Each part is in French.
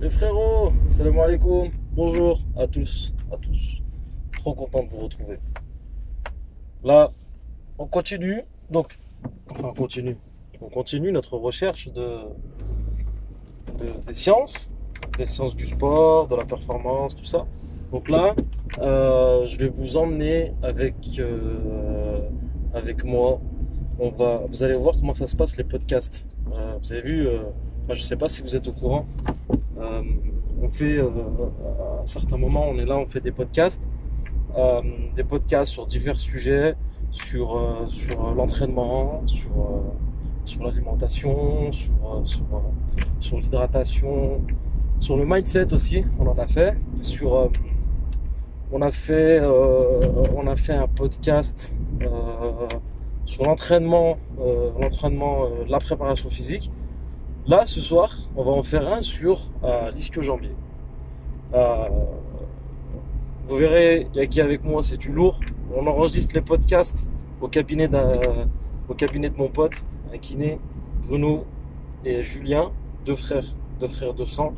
Les frérots, salam alaikum, bonjour à tous, trop content de vous retrouver. Là, on continue, on continue notre recherche des sciences, du sport, de la performance, tout ça. Donc là, je vais vous emmener avec moi. Vous allez voir comment ça se passe les podcasts. Vous avez vu, je sais pas si vous êtes au courant. On fait à un certain moment, on est là, on fait des podcasts sur divers sujets, sur l'entraînement, sur l'alimentation, sur l'hydratation, sur le mindset aussi. On en a fait. On a fait un podcast sur l'entraînement, la préparation physique. Là, ce soir, on va en faire un sur l'ischio-jambier. Vous verrez, il y a qui avec moi, c'est du lourd. On enregistre les podcasts au cabinet de mon pote, un kiné, Bruno et Julien, deux frères de sang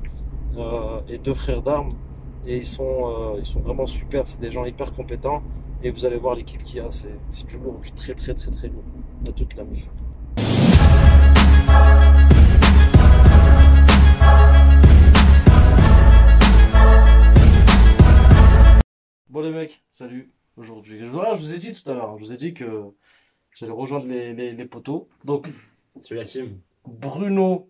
et deux frères d'armes. Et ils sont vraiment super, c'est des gens hyper compétents. Et vous allez voir l'équipe qu'il y a, c'est du lourd, du très lourd. On a toute la mif. Bon les mecs, salut. Aujourd'hui, je vous ai dit tout à l'heure, je vous ai dit que j'allais rejoindre les poteaux. Donc, Salut la team. Bruno,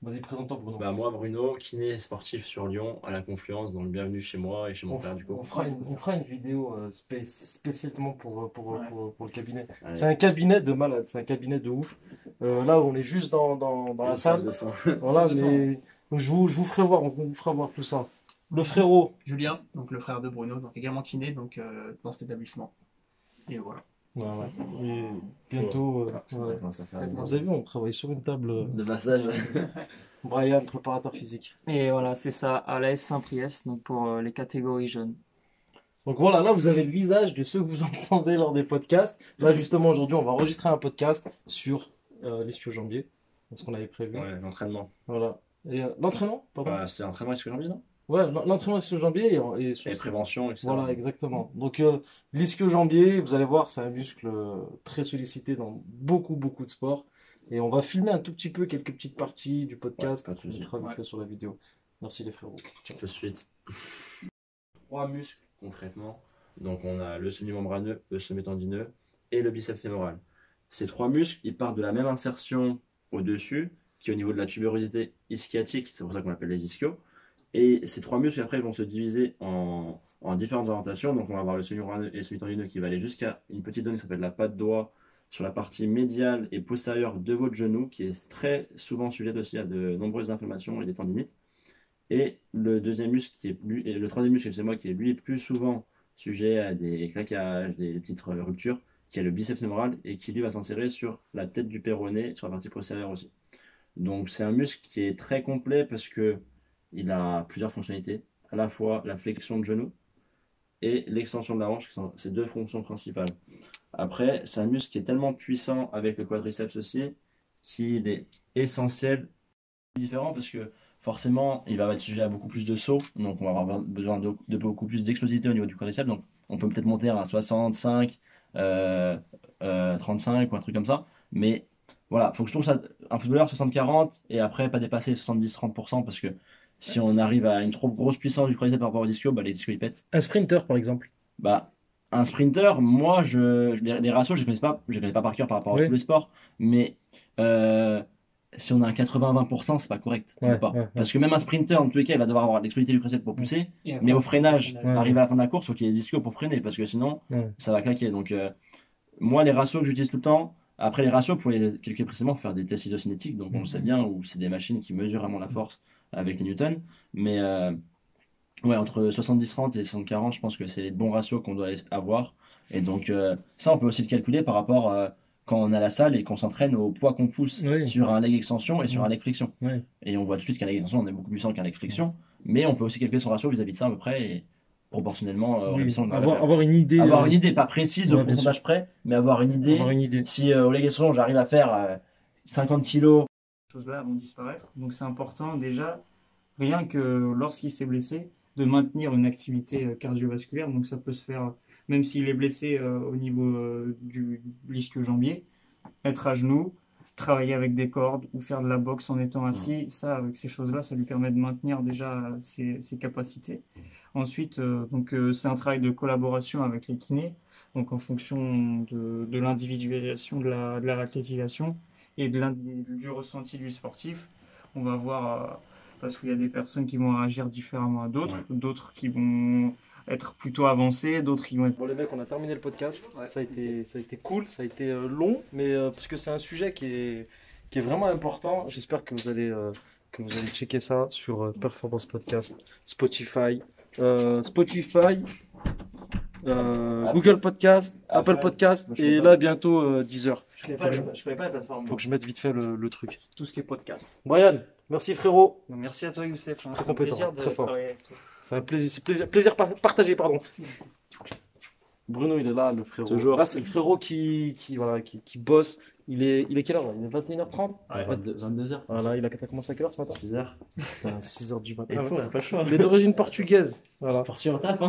vas-y présente-toi Bruno. Moi Bruno, kiné sportif sur Lyon, à la Confluence, donc bienvenue chez moi et chez mon père du coup. On fera une vidéo spécialement pour le cabinet. Allez. C'est un cabinet de malade, c'est un cabinet de ouf. Là on est juste dans la salle. De son. Voilà, mais je vous ferai voir, on vous fera voir tout ça. Le frérot. Julien, donc le frère de Bruno, donc également kiné dans cet établissement. Et voilà. Ouais. Et bientôt. Ça fait Vous avez vu, on travaille sur une table. de massage. Brian, préparateur physique. Et voilà, c'est ça, à l'AS Saint-Priest, donc pour les catégories jeunes. Donc voilà, là vous avez le visage de ceux que vous entendez lors des podcasts. Là justement aujourd'hui on va enregistrer un podcast sur l'ischio-jambier, ce qu'on avait prévu. Ouais, l'entraînement. Voilà. Et l'entraînement, pardon. C'est l'entraînement ischio-jambier, non? Ouais, l'entraînement ischio-jambier et Et prévention, etc. Voilà, exactement. Donc l'ischio-jambier, vous allez voir, c'est un muscle très sollicité dans beaucoup de sports. Et on va filmer un tout petit peu quelques petites parties du podcast. Ouais, pas de souci. On mettra vite fait sur la vidéo. Merci les frérots. Ciao. Tout de suite. 3 muscles concrètement. Donc on a le semi-membraneux, le semi-tendineux et le biceps fémoral. Ces 3 muscles, ils partent de la même insertion au-dessus, qui est au niveau de la tubérosité ischiotique, c'est pour ça qu'on appelle les ischios. Et ces 3 muscles après vont se diviser en différentes orientations. Donc on va avoir le semi-membraneux et le semi-tendineux qui va aller jusqu'à une petite zone qui s'appelle la patte doigt sur la partie médiale et postérieure de votre genou, qui est très souvent sujette aussi à de nombreuses inflammations et des tendinites. Et le troisième muscle, excusez-moi, qui est lui plus souvent sujet à des claquages, des petites ruptures, qui est le biceps fémoral et qui lui va s'insérer sur la tête du péroné, sur la partie postérieure aussi. Donc c'est un muscle qui est très complet parce que il a plusieurs fonctionnalités, à la fois la flexion de genou et l'extension de la hanche, qui sont ses 2 fonctions principales. Après, c'est un muscle qui est tellement puissant avec le quadriceps aussi, qu'il est essentiel, différent parce que forcément, il va être sujet à beaucoup plus de sauts, donc on va avoir besoin de beaucoup plus d'explosivité au niveau du quadriceps, donc on peut peut-être monter à 65, 35 ou un truc comme ça, mais voilà, il faut que je trouve ça, un footballeur 60-40 et après pas dépasser 70-30% parce que si on arrive à une trop grosse puissance du quadriceps par rapport aux ischios, les ischios ils pètent. Un sprinter par exemple. Un sprinter, moi, les ratios, je les connais pas par cœur par rapport à tous les sports, mais si on a un 80-20%, c'est pas correct. Parce que même un sprinter, en tous les cas, il va devoir avoir l'explosivité du quadriceps pour pousser, mais au freinage, arriver à la fin de la course, il faut qu'il y ait des ischios pour freiner, parce que sinon, ça va claquer. Donc, moi, les ratios que j'utilise tout le temps, après les ratios, pour les calculer précisément, faut faire des tests isocinétiques, donc on le sait bien, où c'est des machines qui mesurent vraiment la force avec les newtons, mais ouais, entre 70-30 et 60-40, je pense que c'est les bons ratios qu'on doit avoir. Et donc, ça, on peut aussi le calculer par rapport quand on est à la salle et qu'on s'entraîne au poids qu'on pousse sur un leg extension et sur un leg flexion. Et on voit tout de suite qu'un leg extension, on est beaucoup plus puissant qu'un leg flexion. Mais on peut aussi calculer son ratio vis-à-vis de ça à peu près et proportionnellement avoir une idée. Avoir une idée, pas précise au pourcentage près, mais avoir une idée. Si au leg extension, j'arrive à faire 50 kg. Ces choses-là vont disparaître. Donc c'est important déjà rien que lorsqu'il s'est blessé, de maintenir une activité cardiovasculaire. Donc ça peut se faire, même s'il est blessé au niveau du ischio-jambier, être à genoux, travailler avec des cordes ou faire de la boxe en étant assis. Ça, avec ces choses-là, ça lui permet de maintenir déjà ses capacités. Ensuite, c'est un travail de collaboration avec les kinés. Donc en fonction de l'individualisation de la athlétisation et du ressenti du sportif, on va voir, parce qu'il y a des personnes qui vont réagir différemment à d'autres, d'autres qui vont être plutôt avancés, d'autres qui vont être... Bon les mecs, on a terminé le podcast. Ouais. Ça a été cool, ça a été long, mais parce que c'est un sujet qui est vraiment important. J'espère que vous allez checker ça sur Performance Podcast, Spotify, Google Podcast, Apple Podcast et là bientôt Deezer. Je connais pas la plateforme. Faut que je mette vite fait le truc. Tout ce qui est podcast. Brian, merci frérot. Merci à toi Youssef, hein. Très C'est un compétent, plaisir de très fort. travailler avec toi. C'est un plaisir, plaisir partagé, pardon. Bruno, il est là, le frérot. Toujours. Là, c'est le frérot qui bosse. Il est quelle heure là? Il est 21h30. Ouais, 22h. Voilà, il a commencé à quelle heure ce matin? 6h. 6h du matin. Il faut, on n'a pas le choix. Il est d'origine portugaise. Voilà. Parti en taf, hein.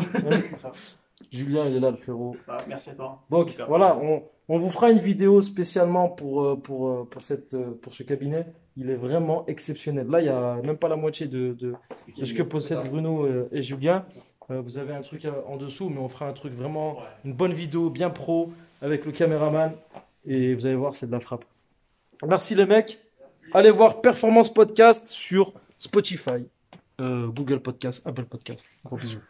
Julien, il est là, le frérot. Merci à toi. Donc voilà, on vous fera une vidéo spécialement pour ce cabinet. Il est vraiment exceptionnel. Là, il n'y a même pas la moitié de ce que possèdent Bruno et Julien. Vous avez un truc en dessous, mais on fera un truc vraiment, une bonne vidéo bien pro avec le caméraman. Et vous allez voir, c'est de la frappe. Merci les mecs. Allez voir Performance Podcast sur Spotify, Google Podcast, Apple Podcast. Gros bisous.